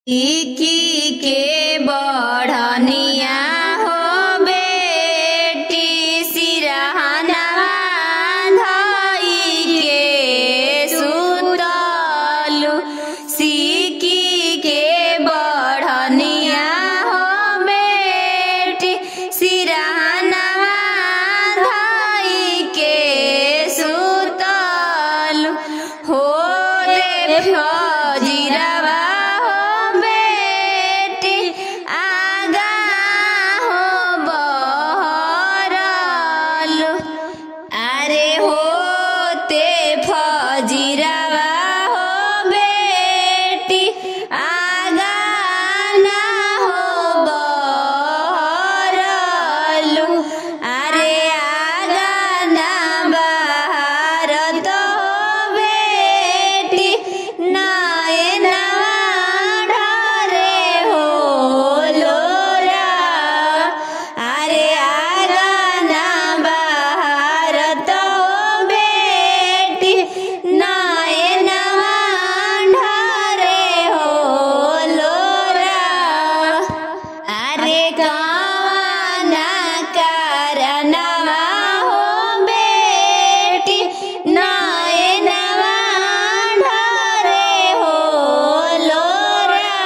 इकी के बढ़निया हो बेटी सिरहना धई के सुतलु। सिकी के बढ़निया हो बेटी सिरहना धई के सुतलु। हो दे फजीरवा फजीरवा हो बेटी आगा ना हो बहरलु। अरे आगा ना बहर तो बेटी नाए नवा ढरे हो लोरा। अरे आगा ना बहर तो नाए नवा ढरे हो लोरा। अरे कावना करनवा हो बेटी नाए नवा ढरे हो लोरा।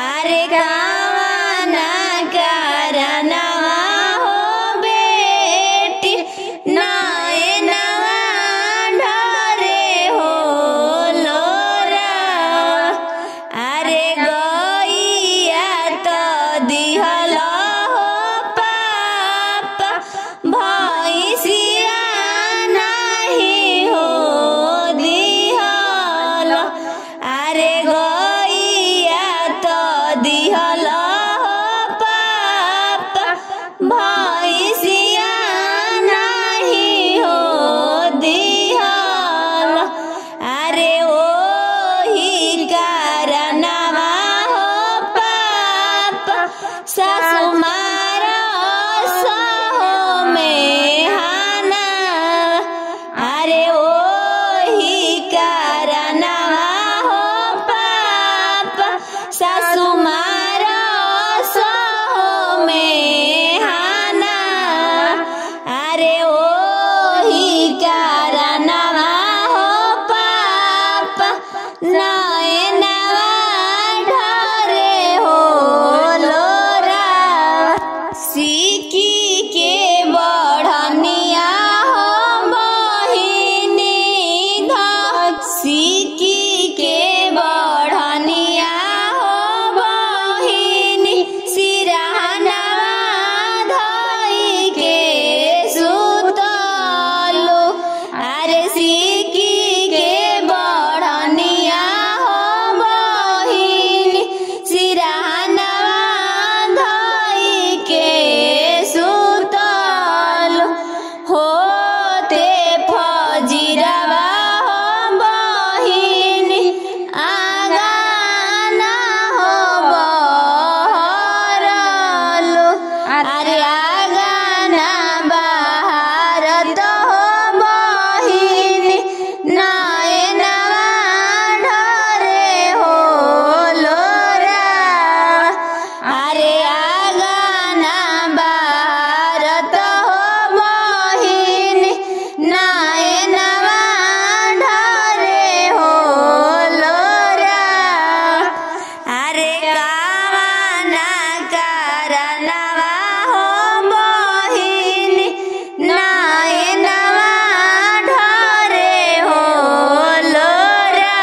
अरे कावना करनवा हो बेटी नाए नवा ढरे हो लोरा। अरे गईया तो दिहला हो पाप भैंसिया नहीं हो दिहला। अरे गईया तो दिहला हो पाप भैंसिया नहीं हो दिहला। अरे ओही करनवा हो पाप सासु मारा सहो में हाना। अरे ओही करनवा हो पाप सासु मारा सहो में हाना। अरे ओही करनवा हो पाप नाए नवा ढरे हो लोरा। सिकी के बढ़निया हो बहिनी सिकी के बढ़निया हो बहिनी सिरहनवा धई के सुतलु। अरे सिकी के बढ़निया हो बहिनी सिरहनवा धई के सुतलु। होते फजीरवा हो बहिनी आगा ना हो बहरलु। अरे आगा ना बहर तो हो बहिनी नाए नवा ढरे हो लोरा। अरे आगा ना बहर तो हो बहिनी नाए नवा ढरे हो लोरा। अरे कावना करनवा हो बहिनी नाए नवा ढरे हो लोरा।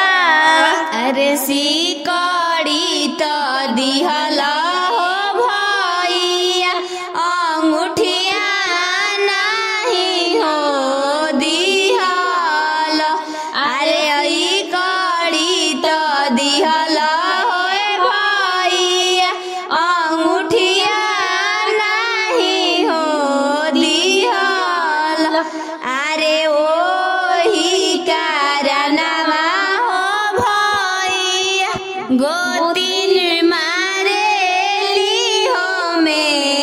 अरे सिकड़ी तो दिहला हो भैया अंगूठिया नहीं हो दिहला। अरे ई कड़ी तो दिहला हो भैया अंगूठिया नहीं हो दिहला। अरे ओही करनवा हो भैया गोतिन मारेली हो में